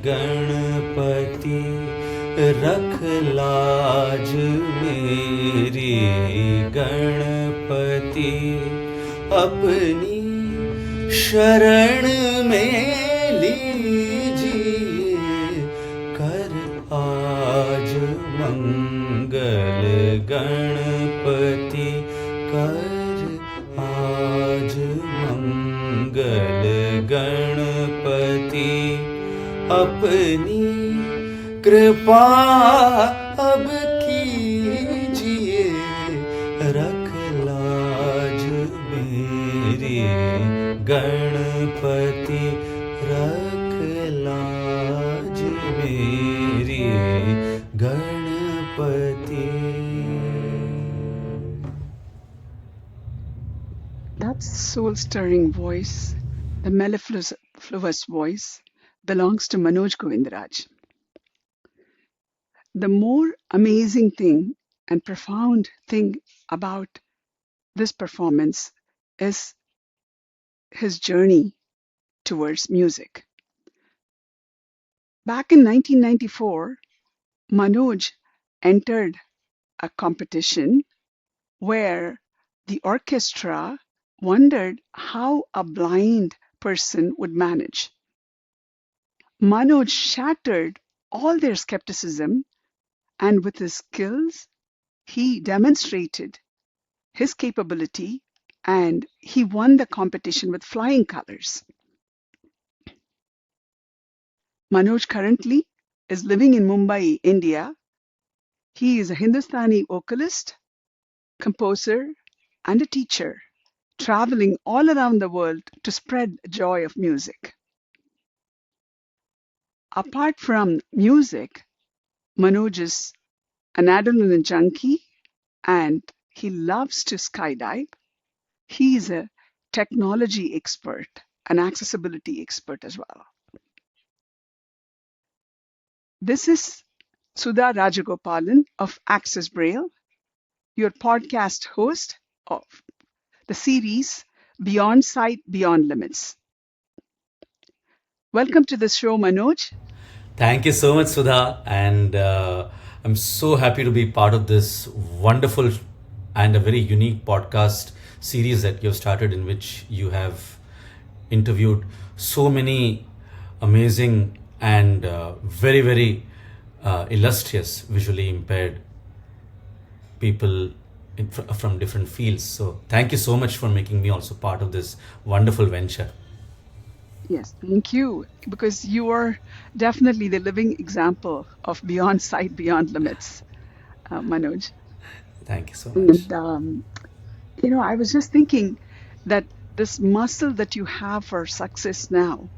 गणपति रख लाज मेरी गणपति अपनी शरण में लीजिए कर आज मंगल गणपति कर आज मंगल गणपति अपनी कृपा अब कीजिए रख लाज मेरी गणपति रख लाज मेरी Ganpati. That soul-stirring voice, the mellifluous voice, belongs to Manoj Govindaraj. The more amazing thing and profound thing about this performance is his journey towards music. Back in 1994, Manoj entered a competition where the orchestra wondered how a blind person would manage. Manoj shattered all their skepticism, and with his skills, he demonstrated his capability and he won the competition with flying colors. Manoj currently is living in Mumbai, India. He is a Hindustani vocalist, composer, and a teacher, traveling all around the world to spread joy of music. Apart from music, Manoj is an adrenaline junkie and he loves to skydive. He is a technology expert, an accessibility expert as well. This is Sudha Rajagopalan of Access Braille, your podcast host of the series Beyond Sight, Beyond Limits. Welcome to the show, Manoj. Thank you so much, Sudha, and I'm so happy to be part of this wonderful and a very unique podcast series that you've started, in which you have interviewed so many amazing and very, very illustrious visually impaired people from different fields. So thank you so much for making me also part of this wonderful venture. Yes, thank you, because you are definitely the living example of Beyond Sight, Beyond Limits, Manoj. Thank you so much. And, I was just thinking that this muscle that you have for success now,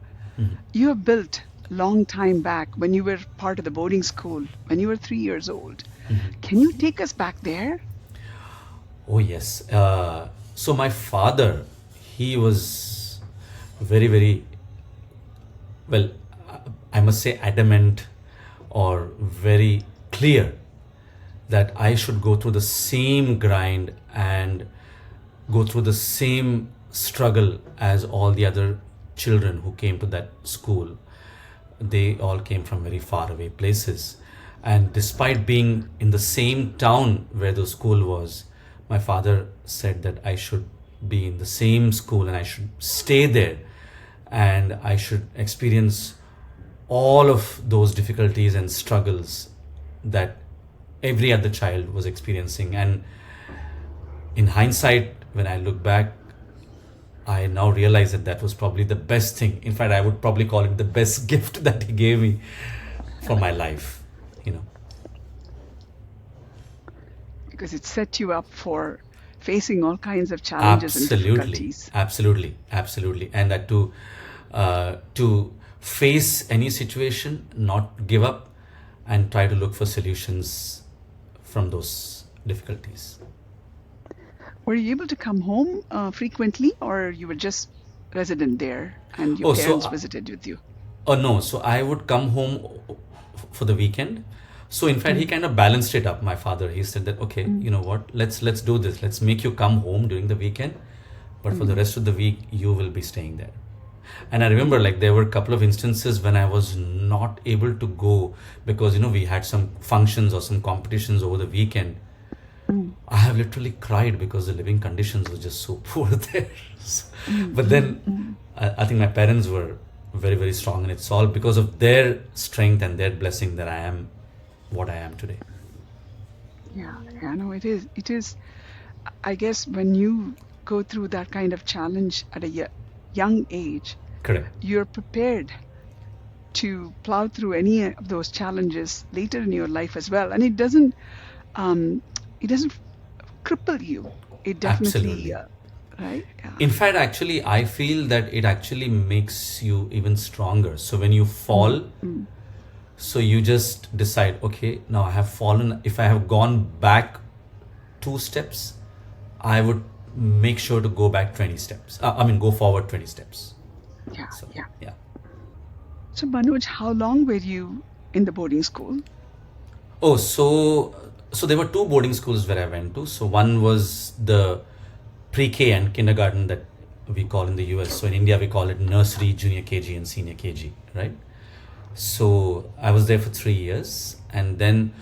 you have built a long time back when you were part of the boarding school, when you were 3 years old. Can you take us back there? Oh, yes. So my father, he was very, very, well, I must say adamant or very clear that I should go through the same grind and go through the same struggle as all the other children who came to that school. They all came from very far away places. And despite being in the same town where the school was, my father said that I should be in the same school and I should stay there and I should experience all of those difficulties and struggles that every other child was experiencing. And in hindsight, when I look back, I now realize that that was probably the best thing. In fact, I would probably call it the best gift that he gave me for my life, Because it set you up for facing all kinds of challenges and difficulties. Absolutely. And that to face any situation, not give up, and try to look for solutions from those difficulties. Were you able to come home frequently, or you were just resident there and your parents visited with you? No, so I would come home for the weekend. So in fact, he kind of balanced it up, my father. He said that, okay, you know what, let's do this. Let's make you come home during the weekend, but for the rest of the week, you will be staying there. And I remember like there were a couple of instances when I was not able to go because we had some functions or some competitions over the weekend. I have literally cried because the living conditions were just so poor there. But then I think my parents were very, very strong, and it's all because of their strength and their blessing that I am what I am today. Yeah, no, it is. It is. I guess when you go through that kind of challenge at a young age, Correct. you're prepared to plow through any of those challenges later in your life as well, and it doesn't cripple you. It definitely, Absolutely. right? Yeah. In fact, actually, I feel that it actually makes you even stronger. So when you fall, so you just decide, okay, now I have fallen. If I have gone back 2 steps, I would make sure to go back 20 steps. Go forward 20 steps. Yeah, So, yeah. yeah. So Manoj, how long were you in the boarding school? Oh, so there were 2 boarding schools where I went to. So one was the pre-K and kindergarten that we call in the US. So in India we call it nursery, junior KG, and senior KG, right? So I was there for 3 years, and then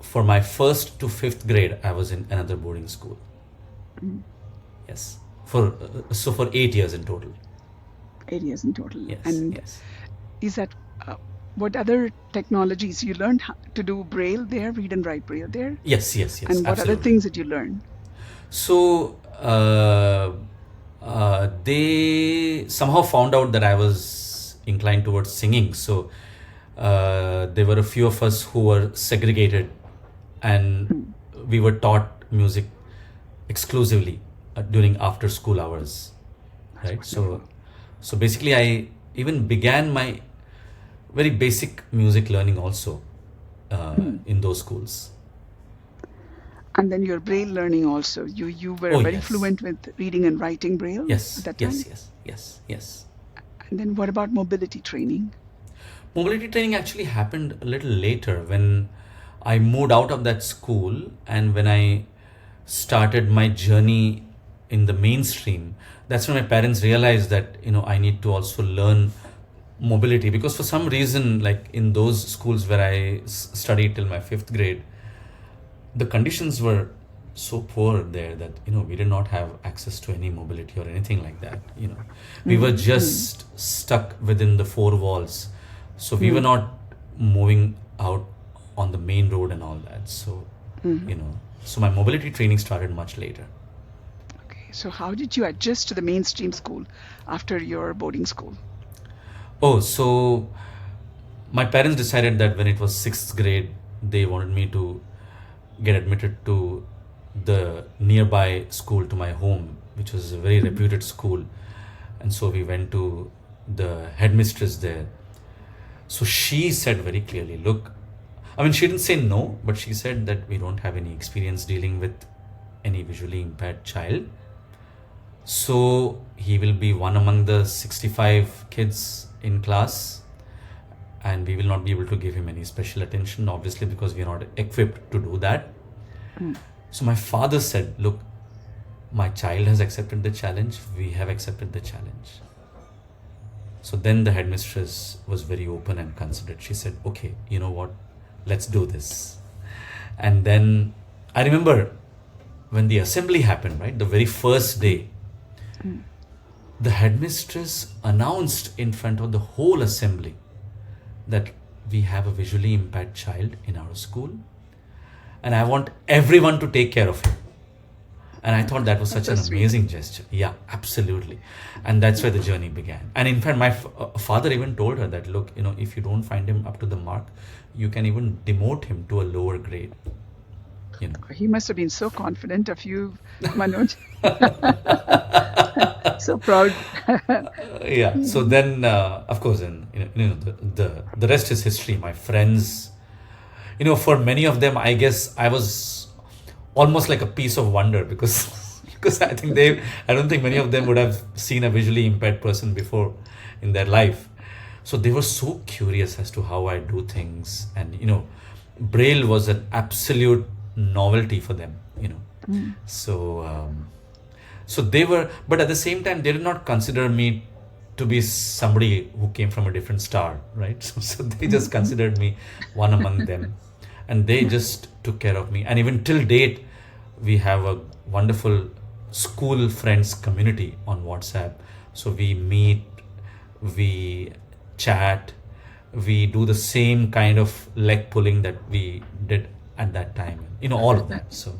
for my 1st to 5th grade, I was in another boarding school. Yes, for 8 years in total. 8 years in total. Yes, And yes, is that what other technologies you learned to do Braille there, read and write Braille there? yes, yes, yes. And what other Absolutely. things did you learn? So they somehow found out that I was inclined towards singing. So there were a few of us who were segregated, and we were taught music exclusively during after school hours, right? So basically, I even began my very basic music learning also in those schools. And then your Braille learning also. You were Oh, very yes. fluent with reading and writing Braille Yes, at that time? yes, yes, yes, yes. And then what about mobility training? Mobility training actually happened a little later when I moved out of that school, and when I started my journey in the mainstream. That's when my parents realized that I need to also learn mobility, because for some reason, like in those schools where I studied till my 5th grade, the conditions were so poor there that we did not have access to any mobility or anything like that. We were just stuck within the 4 walls, so we were not moving out on the main road and all that. So so my mobility training started much later. Okay, so how did you adjust to the mainstream school after your boarding school? Oh, so my parents decided that when it was 6th grade, they wanted me to get admitted to the nearby school to my home, which was a very reputed school. And so we went to the headmistress there. So she said very clearly, look, she didn't say no, but she said that we don't have any experience dealing with any visually impaired child. So he will be one among the 65 kids in class, and we will not be able to give him any special attention, obviously, because we are not equipped to do that. So my father said, look, my child has accepted the challenge. We have accepted the challenge. So then the headmistress was very open and considerate. She said, okay, you know what? Let's do this. And then I remember when the assembly happened, right? The very first day, the headmistress announced in front of the whole assembly that we have a visually impaired child in our school, and I want everyone to take care of him. And I thought that was such an That's so sweet. amazing gesture. Yeah, absolutely. And that's where the journey began. And in fact, my father even told her that, look, if you don't find him up to the mark, you can even demote him to a lower grade. He must have been so confident of you, Manoj. So proud. Yeah. So then, of course, then the rest is history. My friends, for many of them, I guess I was almost like a piece of wonder, because I think I don't think many of them would have seen a visually impaired person before in their life. So they were so curious as to how I do things, and Braille was an absolute novelty for them. So they were, but at the same time, they did not consider me to be somebody who came from a different star, right? So they just considered me one among them, and they just took care of me. And even till date, we have a wonderful school friends community on WhatsApp. So we meet, we chat, we do the same kind of leg pulling that we did at that time, all of that. So,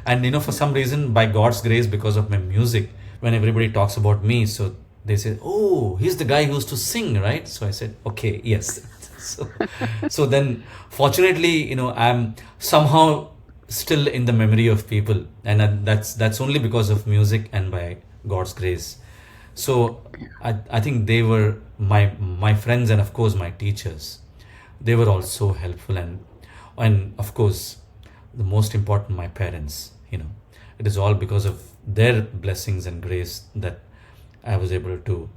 and for some reason, by God's grace, because of my music, when everybody talks about me, so they say, oh, he's the guy who used to sing, right? So I said, okay, yes. So then fortunately, I'm somehow still in the memory of people, and that's only because of music and by God's grace. So I think they were my friends, and of course my teachers. They were also helpful, and of course the most important, my parents. It is all because of their blessings and grace that I was able to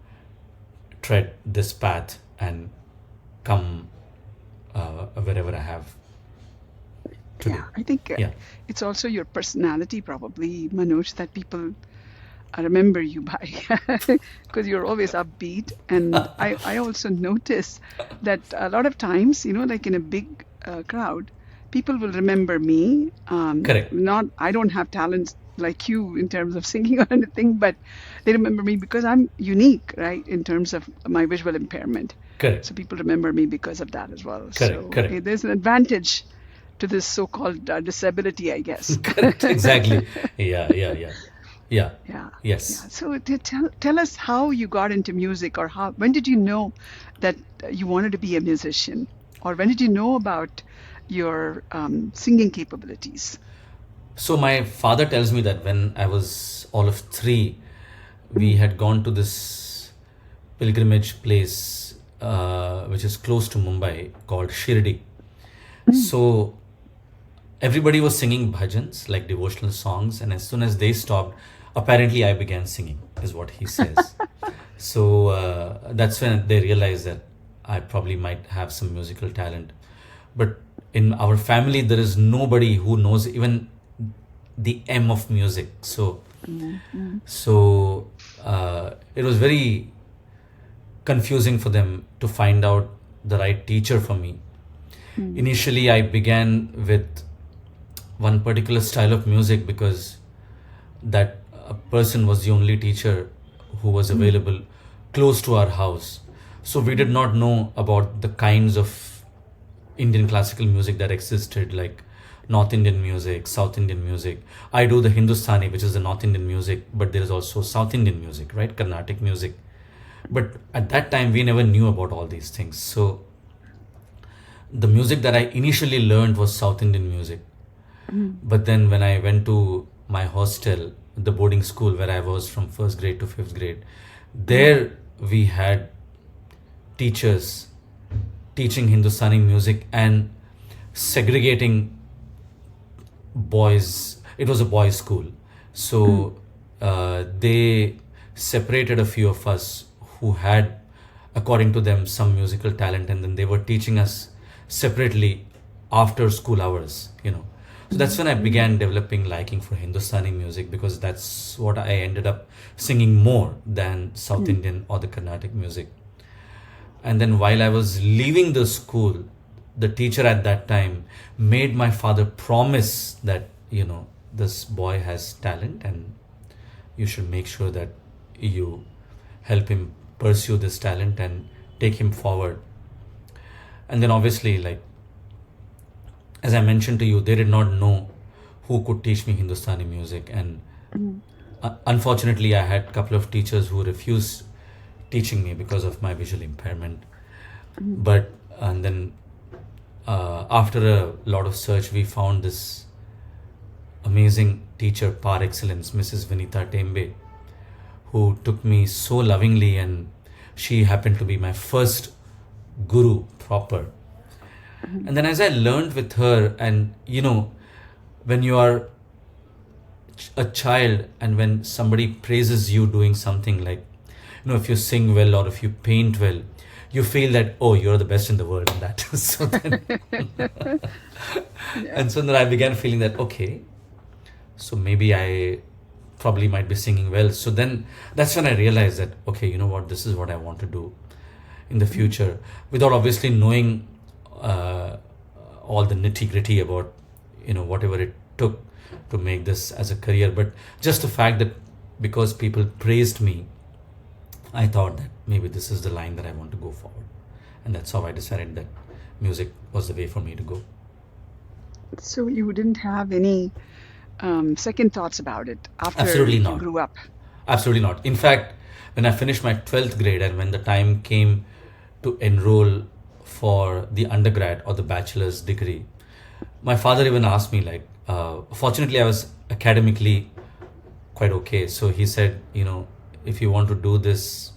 tread this path and come wherever I have today. Yeah, I think Yeah. it's also your personality, probably, Manoj, that people remember you by, because you're always upbeat. And I also notice that a lot of times, like in a big crowd, people will remember me. Correct. I don't have talents like you in terms of singing or anything, but they remember me because I'm unique, right, in terms of my visual impairment. Correct. So people remember me because of that as well. Correct, So correct. there's an advantage to this so-called disability, I guess. Correct. Exactly. Yeah. Yeah. Yeah. Yes. So tell us how you got into music, or when did you know that you wanted to be a musician, or when did you know about your singing capabilities? So my father tells me that when I was all of 3, we had gone to this pilgrimage place, which is close to Mumbai, called Shirdi. So everybody was singing bhajans, like devotional songs, and as soon as they stopped, apparently I began singing, is what he says. So that's when they realized that I probably might have some musical talent. But in our family, there is nobody who knows even the M of music. So it was very confusing for them to find out the right teacher for me. Initially, I began with one particular style of music because that person was the only teacher who was available close to our house. So we did not know about the kinds of Indian classical music that existed, like North Indian music, South Indian music. I do the Hindustani, which is the North Indian music, but there is also South Indian music, right? Carnatic music. But at that time, we never knew about all these things. So the music that I initially learned was South Indian music. But then when I went to my hostel, the boarding school where I was from first grade to fifth grade, there we had teachers teaching Hindustani music and segregating boys. It was a boys' school. So they separated a few of us who had, according to them, some musical talent, and then they were teaching us separately after school hours. So that's when I began developing liking for Hindustani music, because that's what I ended up singing more than South Indian or the Carnatic music. And then while I was leaving the school, the teacher at that time made my father promise that, this boy has talent and you should make sure that you help him pursue this talent and take him forward. And then obviously, like, as I mentioned to you, they did not know who could teach me Hindustani music. And unfortunately, I had a couple of teachers who refused teaching me because of my visual impairment. And then after a lot of search, we found this amazing teacher par excellence, Mrs. Vinita Tembe, who took me so lovingly, and she happened to be my first guru proper. And then as I learned with her, and when you are a child and when somebody praises you doing something, like, if you sing well or if you paint well, you feel that, oh, you're the best in the world in that. So then, and so then I began feeling that, okay, so maybe I probably might be singing well. So then that's when I realized that, okay, you know what, this is what I want to do in the future, without obviously knowing uh, all the nitty gritty about, whatever it took to make this as a career. But just the fact that because people praised me, I thought that maybe this is the line that I want to go forward. And that's how I decided that music was the way for me to go. So you didn't have any second thoughts about it after Absolutely you not. grew up? Absolutely not. In fact, when I finished my 12th grade and when the time came to enroll for the undergrad or the bachelor's degree, my father even asked me, like, fortunately, I was academically quite okay. So he said, if you want to do this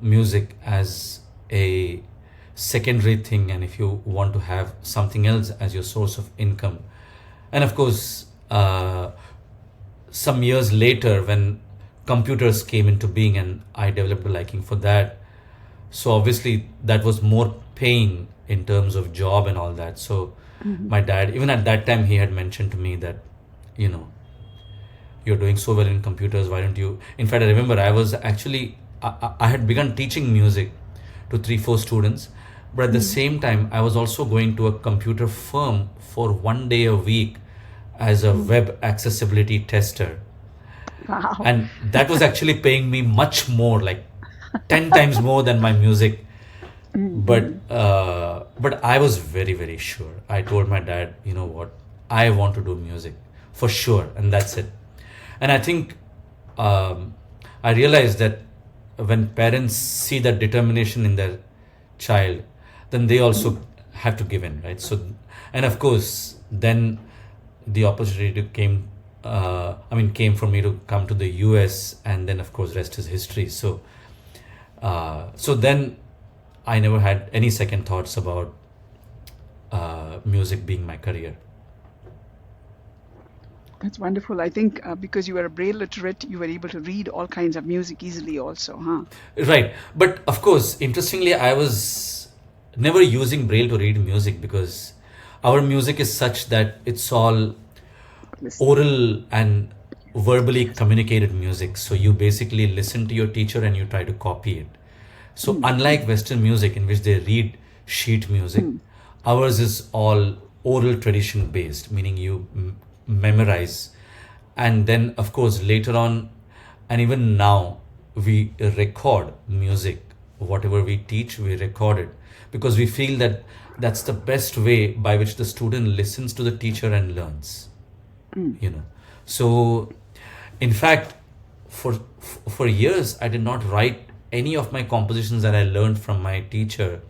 music as a secondary thing, and if you want to have something else as your source of income. And of course, some years later, when computers came into being and I developed a liking for that, so obviously that was more paying in terms of job and all that. So my dad, even at that time, he had mentioned to me that, you're doing so well in computers, why don't you? In fact, I remember I was actually, I had begun teaching music to 3-4 students, but at the same time, I was also going to a computer firm for 1 day a week as a web accessibility tester. Wow. And that was actually paying me much more, like 10 times more than my music. But I was very, very sure. I told my dad, you know what, I want to do music for sure, and that's it. And I think I realized that when parents see that determination in their child, then they also have to give in, right? So, and of course, then the opportunity came for me to come to the US, and then of course, rest is history. So, so then I never had any second thoughts about music being my career. That's wonderful. I think because you were a Braille literate, you were able to read all kinds of music easily also, huh? Right. But of course, interestingly, I was never using Braille to read music because our music is such that it's all Listen. oral and verbally communicated music. So you basically listen to your teacher and you try to copy it. So unlike Western music in which they read sheet music, ours is all oral tradition based, meaning you memorize. And then of course later on, and even now, we record music. Whatever we teach, we record it because we feel that that's the best way by which the student listens to the teacher and learns. So in fact, for years I did not write any of my compositions that I learned from my teacher.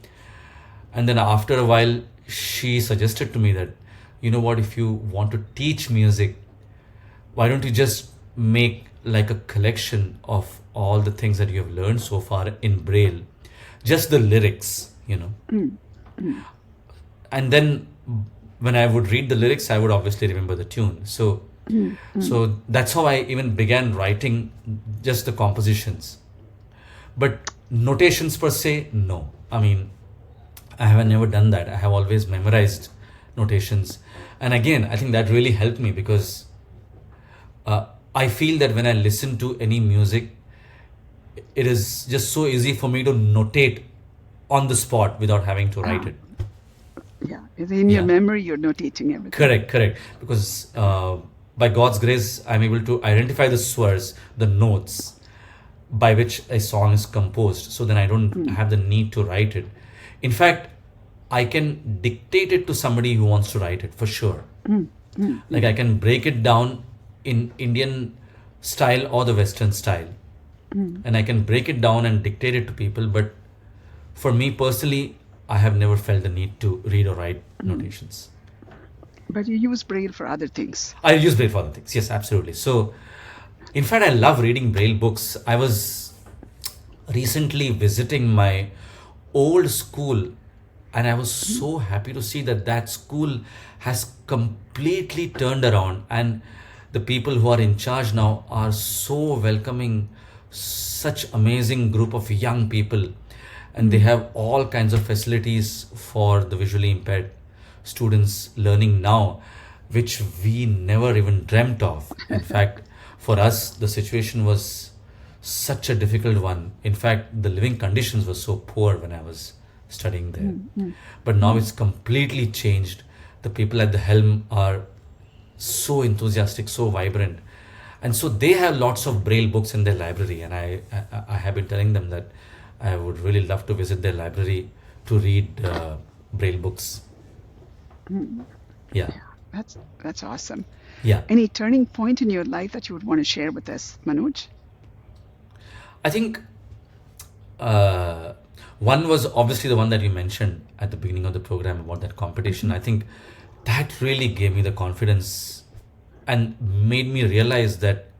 And then after a while, she suggested to me that, you know what, if you want to teach music, why don't you just make like a collection of all the things that you have learned so far in Braille, just the lyrics. And then when I would read the lyrics, I would obviously remember the tune. So that's how I even began writing just the compositions. But notations per se, no. I mean, I have never done that. I have always memorized notations. And again, I think that really helped me because I feel that when I listen to any music, it is just so easy for me to notate on the spot without having to write it. Yeah, in your Yeah. memory, you're notating everything. Correct. Because by God's grace, I'm able to identify the swars, the notes by which a song is composed. So then I don't have the need to write it. In fact, I can dictate it to somebody who wants to write it for sure. Like I can break it down in Indian style or the Western style. And I can break it down and dictate it to people. But for me personally, I have never felt the need to read or write notations. But you use Braille for other things. I use Braille for other things. Yes, absolutely. So, in fact, I love reading Braille books. I was recently visiting my old school, and I was so happy to see that that school has completely turned around, and the people who are in charge now are so welcoming, such amazing group of young people, and they have all kinds of facilities for the visually impaired students learning now. which we never even dreamt of. In fact, for us, the situation was such a difficult one. In fact, the living conditions were so poor when I was studying there. But now it's completely changed. The people at the helm are so enthusiastic, so vibrant. And so they have lots of Braille books in their library. And I have been telling them that I would really love to visit their library to read Braille books. Yeah. That's awesome. Yeah. Any turning point in your life that you would want to share with us, Manoj? I think one was obviously the one that you mentioned at the beginning of the program about that competition. I think that really gave me the confidence and made me realize that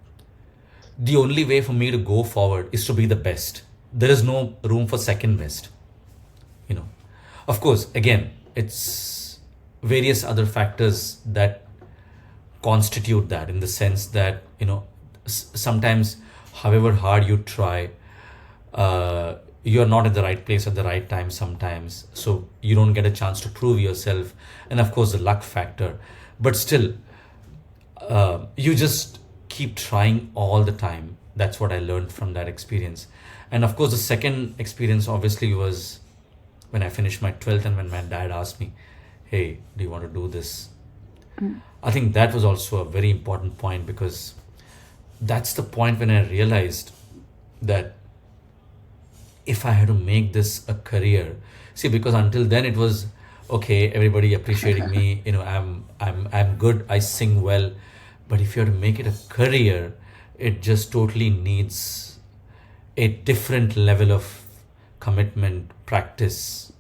the only way for me to go forward is to be the best. There is no room for second best. You know, of course, again, it's various other factors that constitute that, in the sense that, you know, sometimes however hard you try, you're not at the right place at the right time sometimes, so you don't get a chance to prove yourself. And of course the luck factor, but still you just keep trying all the time. That's what I learned from that experience. And of course the second experience obviously was when I finished my 12th and when my dad asked me, hey, do you want to do this? I think that was also a very important point, because that's the point when I realized that if I had to make this a career, see, because until then it was okay, everybody appreciating me, you know, I'm good, I sing well, but if you have to make it a career, it just totally needs a different level of commitment, practice,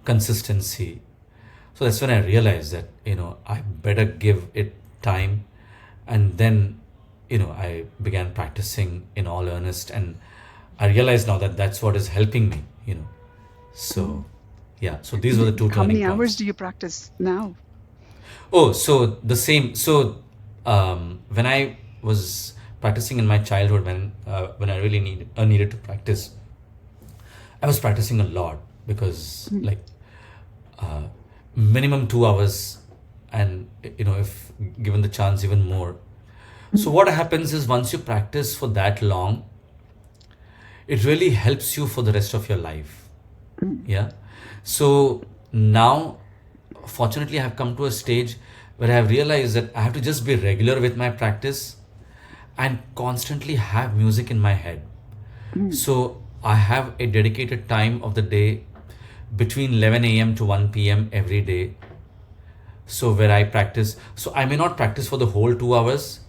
consistency. So that's when I realized that, you know, I better give it time. And then, you know, I began practicing in all earnest, and I realize now that that's what is helping me, you know. So, yeah, so these were the two How turning many hours points. do you practice now? Oh, so the same. So, when I was practicing in my childhood, when I really needed to practice, I was practicing a lot, because like minimum 2 hours, and you know, if given the chance, even more. So what happens is, once you practice for that long, it really helps you for the rest of your life. Yeah. So now, fortunately, I have come to a stage where I have realized that I have to just be regular with my practice and constantly have music in my head. So I have a dedicated time of the day between 11 a.m. to 1 p.m. every day. So where I practice, so I may not practice for the whole 2 hours,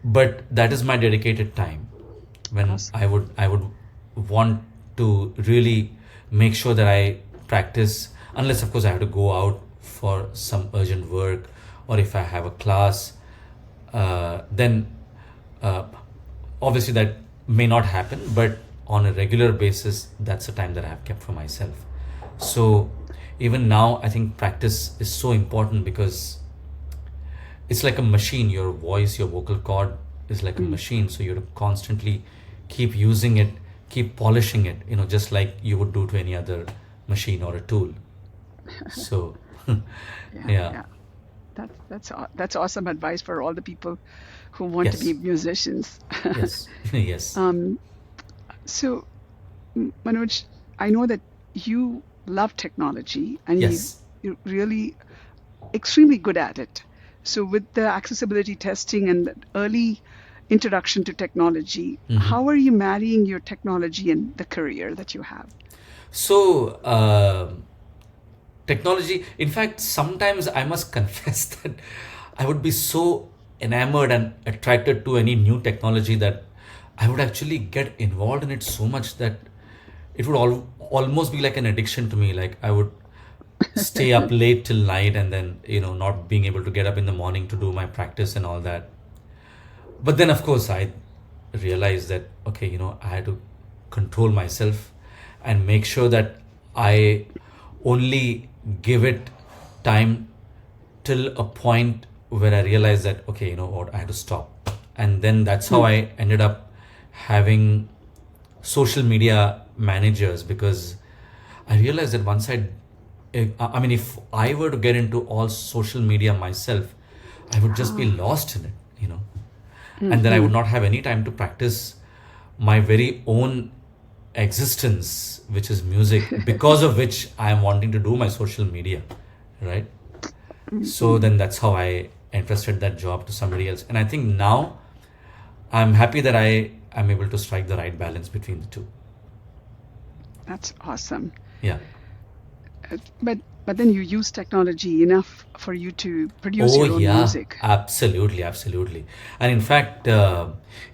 but that is my dedicated time when Awesome. I would want to really make sure that I practice, unless of course I have to go out for some urgent work, or if I have a class, then obviously that may not happen, but on a regular basis, that's the time that I have kept for myself. So even now, I think practice is so important, because it's like a machine. Your voice, your vocal cord is like a machine. So you have to constantly keep using it, keep polishing it, you know, just like you would do to any other machine or a tool. So, yeah. That's awesome advice for all the people who want to be Yes. musicians. Yes. Yes. So, Manoj, I know that you love technology and Yes. you're really extremely good at it. So, with the accessibility testing and the early introduction to technology, how are you marrying your technology and the career that you have? So, technology, in fact, sometimes I must confess that I would be so enamored and attracted to any new technology that I would actually get involved in it so much that it would almost be like an addiction to me. Like I would stay up late till night, and then, you know, not being able to get up in the morning to do my practice and all that. But then, of course, I realized that, okay, you know, I had to control myself and make sure that I only give it time till a point where I realized that, okay, you know what, I had to stop. And then that's how I ended up having social media managers, because I realized that once I I mean, if I were to get into all social media myself, I would just be lost in it, you know. And then I would not have any time to practice my very own existence, which is music, because of which I am wanting to do my social media, right? So then that's how I entrusted that job to somebody else. And I think now I'm happy that I am able to strike the right balance between the two. That's awesome. Yeah. But then you use technology enough for you to produce Oh, your own yeah, music. absolutely, absolutely. And in fact,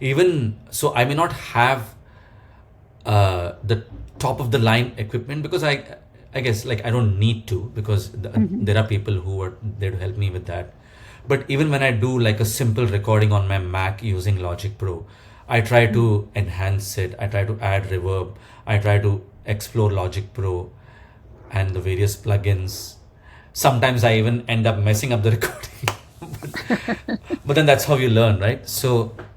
even so, I may not have the top of the line equipment because I guess like I don't need to because there are people who are there to help me with that. But even when I do like a simple recording on my Mac using Logic Pro, I try to enhance it. I try to add reverb. I try to explore Logic Pro and the various plugins. Sometimes I even end up messing up the recording. But then that's how you learn, right?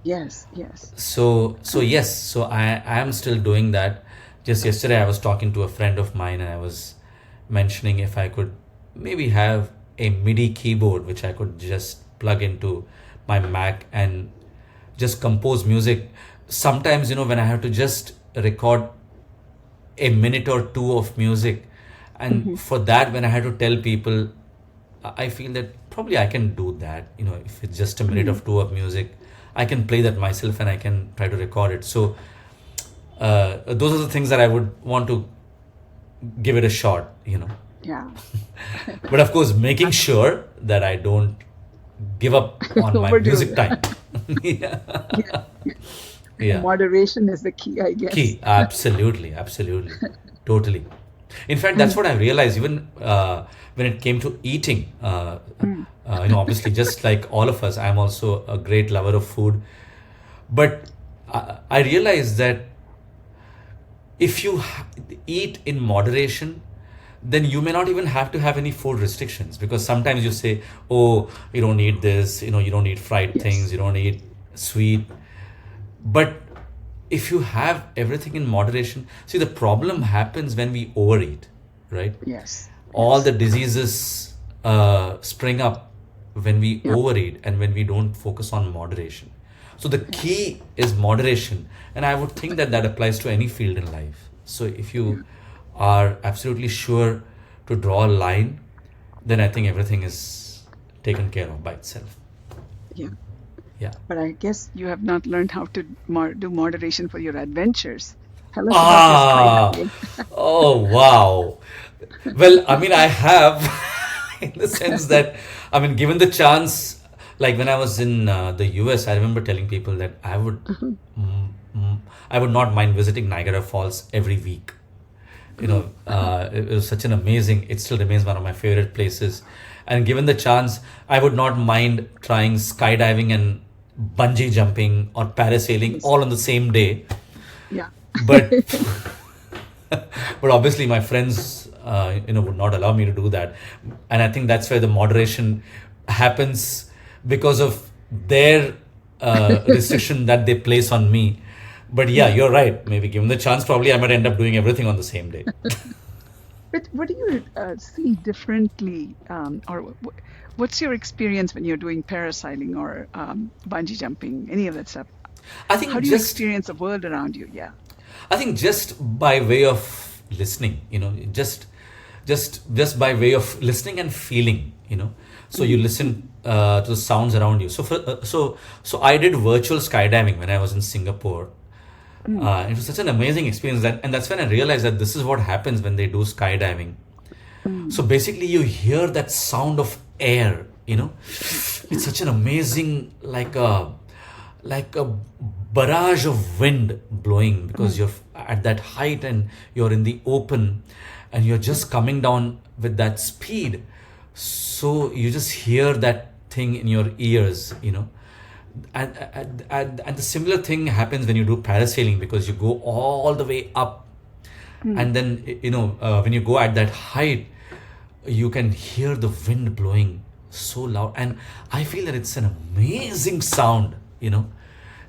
Yes, yes. So yes, so I am still doing that. Just yesterday I was talking to a friend of mine and I was mentioning if I could maybe have a MIDI keyboard which I could just plug into my Mac and just compose music. Sometimes, you know, when I have to just record a minute or two of music, and for that, when I had to tell people, I feel that probably I can do that. You know, if it's just a minute of two of music, I can play that myself and I can try to record it. So those are the things that I would want to give it a shot, you know. Yeah. But of course, making sure that I don't give up on my Overdo music it. time. Yeah. Yeah. Yeah. Moderation is the key, I guess. Key. Absolutely. Absolutely. Totally. In fact, that's what I realized even when it came to eating. You know, obviously, just like all of us, I'm also a great lover of food. But I realized that if you eat in moderation, then you may not even have to have any food restrictions because sometimes you say, oh, you don't eat this, you know, you don't eat fried things, Yes. you don't eat sweet. But if you have everything in moderation, see, the problem happens when we overeat, right? Yes. All the Yes. diseases spring up when we Yeah. overeat and when we don't focus on moderation. So the Yes. key is moderation, and I would think that that applies to any field in life. So if Yeah. you are absolutely sure to draw a line, then I think everything is taken care of by itself. Yeah. Yeah. But I guess you have not learned how to do moderation for your adventures. Tell us about your Ah, skydiving. oh wow. Well, I mean, I have in the sense that, I mean, given the chance, like when I was in the US, I remember telling people that mm, I would not mind visiting Niagara Falls every week. You know, it was such an amazing, it still remains one of my favorite places. And given the chance, I would not mind trying skydiving and bungee jumping or parasailing Yes. all on the same day. Yeah. But but obviously my friends you know would not allow me to do that, and I think that's where the moderation happens because of their restriction that they place on me. But yeah, Yeah. you're right, maybe given the chance probably I might end up doing everything on the same day. But what do you see differently, or what's your experience when you're doing parasailing or bungee jumping, any of that stuff? i How think do you just experience the world around you? Yeah. I think just by way of listening, you know, just by way of listening and feeling, you know. So you listen to the sounds around you. So I did virtual skydiving when I was in Singapore. It was such an amazing experience that, and that's when I realized that this is what happens when they do skydiving. So basically, you hear that sound of air. You know, it's such an amazing like a barrage of wind blowing because you're at that height and you're in the open and you're just coming down with that speed. So you just hear that thing in your ears, you know. And the similar thing happens when you do parasailing because you go all the way up, and then you know when you go at that height, you can hear the wind blowing so loud, and I feel that it's an amazing sound, you know.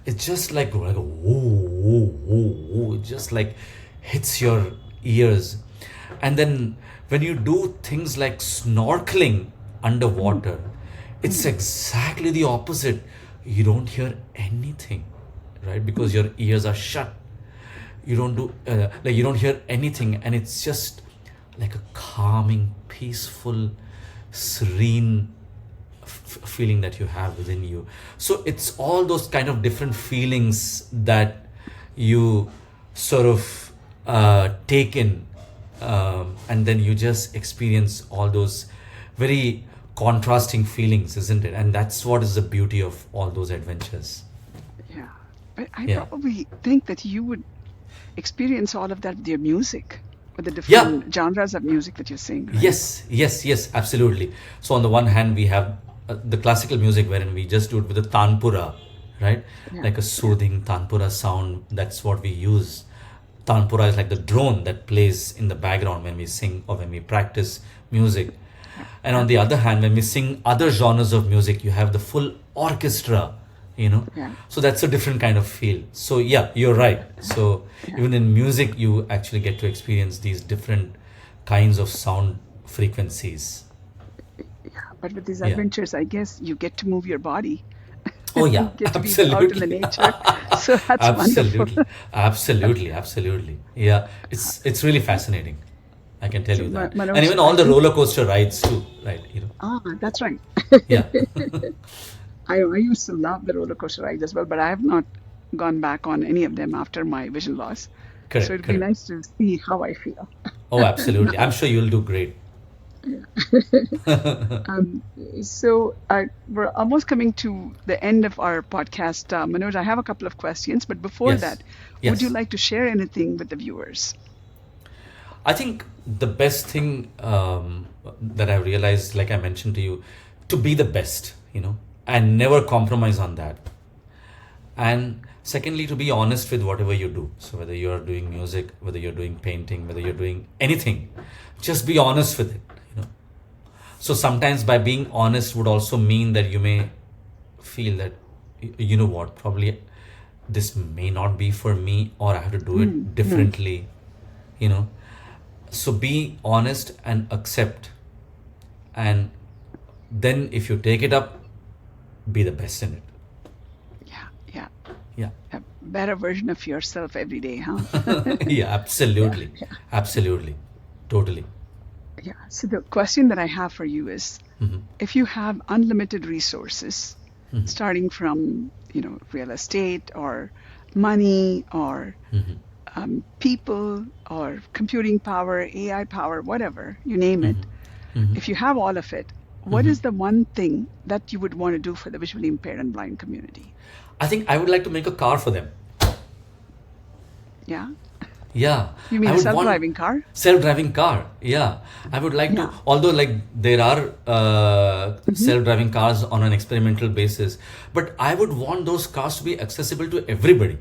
It's just like a whoa, whoa, whoa, whoa. It just like hits your ears. And then when you do things like snorkeling underwater, it's exactly the opposite. You don't hear anything, right? Because your ears are shut. You don't do like you don't hear anything, and it's just like a calming, peaceful, serene feeling that you have within you. So it's all those kind of different feelings that you sort of take in, and then you just experience all those very contrasting feelings, isn't it? And that's what is the beauty of all those adventures. Yeah. But I Yeah. probably think that you would experience all of that with your music, with the Yeah. different genres of music that you sing, right? Yes, absolutely. So on the one hand, we have the classical music wherein we just do it with the tanpura, right? Yeah. Like a soothing tanpura sound. That's what we use. Tanpura is like the drone that plays in the background when we sing or when we practice music. And on the other hand, when we sing other genres of music, you have the full orchestra, you know. Yeah. So that's a different kind of feel. So yeah, you're right. So even in music, you actually get to experience these different kinds of sound frequencies. Yeah. But with these Yeah. adventures, I guess you get to move your body. Oh yeah, You get to be out in the absolutely. nature. So that's wonderful. Absolutely. Yeah, it's really fascinating. I can tell So, you that, and Manoj, even I all the think, roller coaster rides too, right? You know. that's right. Yeah. I used to love the roller coaster rides as well, but I have not gone back on any of them after my vision loss. So it'd be Correct. nice to see how I feel. Oh, absolutely. I'm sure you'll do great. So we're almost coming to the end of our podcast. Manoj, I have a couple of questions, but before Yes. that, would you Yes. like to share anything with the viewers? I think the best thing that I've realized, like I mentioned to you, to be the best, you know, and never compromise on that. And secondly, to be honest with whatever you do. So whether you're doing music, whether you're doing painting, whether you're doing anything, just be honest with it, you know. So sometimes by being honest would also mean that you may feel that, you know what, probably this may not be for me, or I have to do it differently, you know. So be honest and accept, and then if you take it up, be the best in it. Yeah. Yeah. A better version of yourself every day, huh? Yeah, absolutely. Absolutely. Totally. Yeah. So the question that I have for you is, if you have unlimited resources, starting from, real estate or money or people or computing power, AI power, whatever, you name it, if you have all of it, what is the one thing that you would want to do for the visually impaired and blind community? I think I would like to make a car for them. Yeah? Yeah. You mean I a would want self-driving car? self-driving car. Yeah. I would like to, although like there are self-driving cars on an experimental basis, but I would want those cars to be accessible to everybody.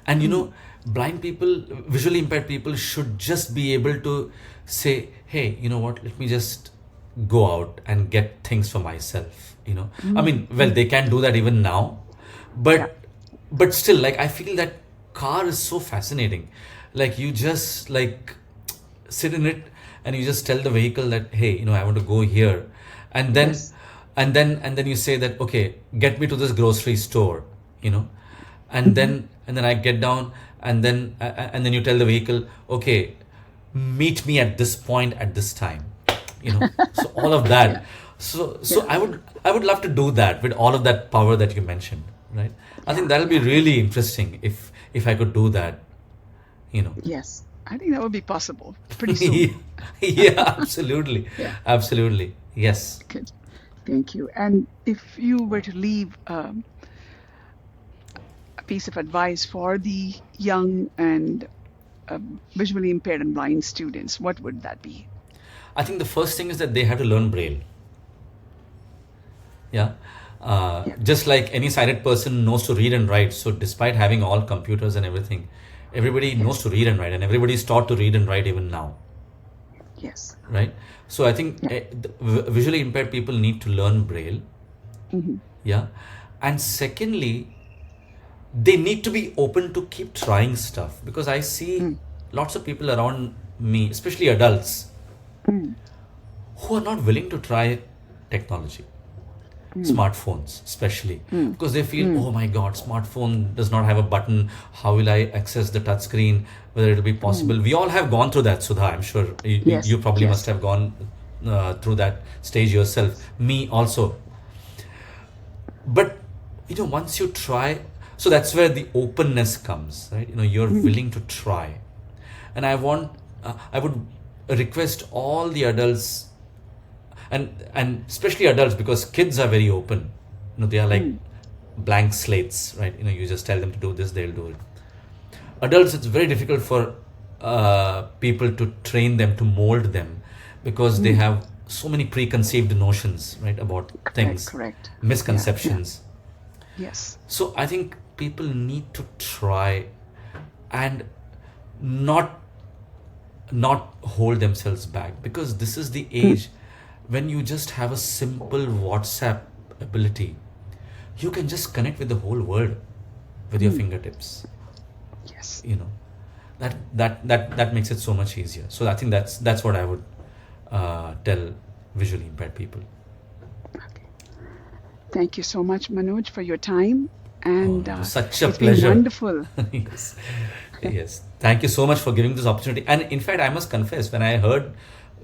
And blind people, visually impaired people should just be able to say, hey, you know what, let me just go out and get things for myself, I mean, well, they can do that even now, but still, like, I feel that car is so fascinating. Like, you just like sit in it and you just tell the vehicle that, hey, I want to go here, and then Yes. and then you say that, okay, get me to this grocery store, and then I get down, and then you tell the vehicle, okay, meet me at this point at this time, so all of that. So I would love to do that with all of that power that you mentioned, right? I think that'll be really interesting if I could do that, Yes. I think that would be possible pretty soon. Yeah, absolutely. Yeah. Absolutely. Yes. Good. Thank you. And if you were to leave a piece of advice for the young and visually impaired and blind students, what would that be? I think the first thing is that they have to learn Braille. Yeah. Just like any sighted person knows to read and write. So despite having all computers and everything, everybody knows to read and write, and everybody is taught to read and write even now, Yes. right? So I think visually impaired people need to learn Braille. Yeah. And secondly, they need to be open to keep trying stuff, because I see lots of people around me, especially adults, who are not willing to try technology, smartphones especially, because they feel, oh my God, smartphone does not have a button. How will I access the touch screen? Whether it will be possible. We all have gone through that, Sudha. I'm sure Yes, you probably must yes. have gone through that stage yourself. Me also. But once you try, so that's where the openness comes, right? You're willing to try. And I would request all the adults, and especially adults, because kids are very open. They are like blank slates, right? You just tell them to do this, they'll do it. Adults, it's very difficult for people to train them, to mold them, because they have so many preconceived notions, right, about things, Correct. misconceptions. Yes. So I think people need to try and not hold themselves back, because this is the age when you just have a simple WhatsApp ability, you can just connect with the whole world with your fingertips. Yes. That makes it so much easier. So I think that's what I would tell visually impaired people. Thank you so much, Manoj, for your time. And It was such a it's pleasure. been wonderful. Yes. Yes. Thank you so much for giving this opportunity. And in fact, I must confess, when I heard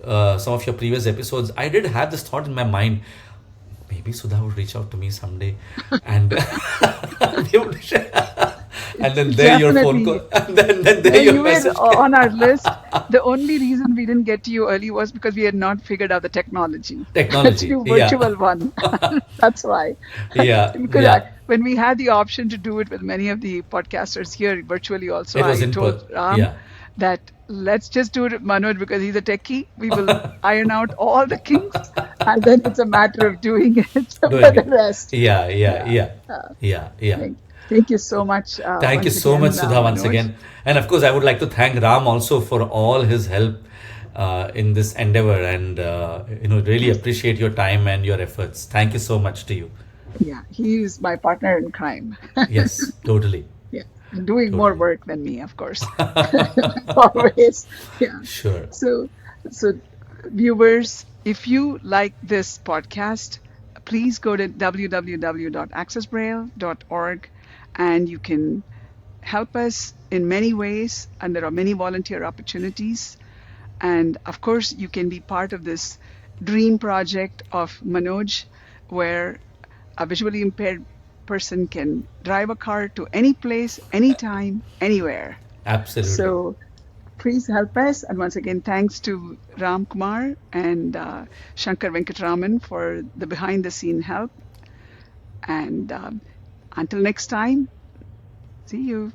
some of your previous episodes, I did have this thought in my mind. Maybe Sudha would reach out to me someday, and we would and then there your phone call, and then there your You were message. on our list. The only reason we didn't get to you early was because we had not figured out the technology to Technology, do yeah, virtual one. That's why. yeah, Because yeah. when we had the option to do it with many of the podcasters here virtually also, It was I in told Ram yeah. that let's just do it with Manoj because he's a techie. We will iron out all the kinks and then it's a matter of doing it for Doing the it. rest. Yeah, yeah, Yeah. yeah, Uh, yeah, yeah. thank you so much Thank you once so much, again, Sudha, once Manoj. again. And of course, I would like to thank Ram also for all his help in this endeavor, and really appreciate your time and your efforts. Thank you so much to you. Yeah, he is my partner in crime. Yes, totally, Yeah, doing more totally. work than me, of course. Always. Yeah. Sure. So, viewers, if you like this podcast, please go to www.accessbraille.org and you can help us in many ways, and there are many volunteer opportunities. And of course, you can be part of this dream project of Manoj, where a visually impaired person can drive a car to any place, anytime, anywhere. Absolutely. So please help us. And once again, thanks to Ram Kumar and Shankar Venkatraman for the behind the scene help. And until next time, see you.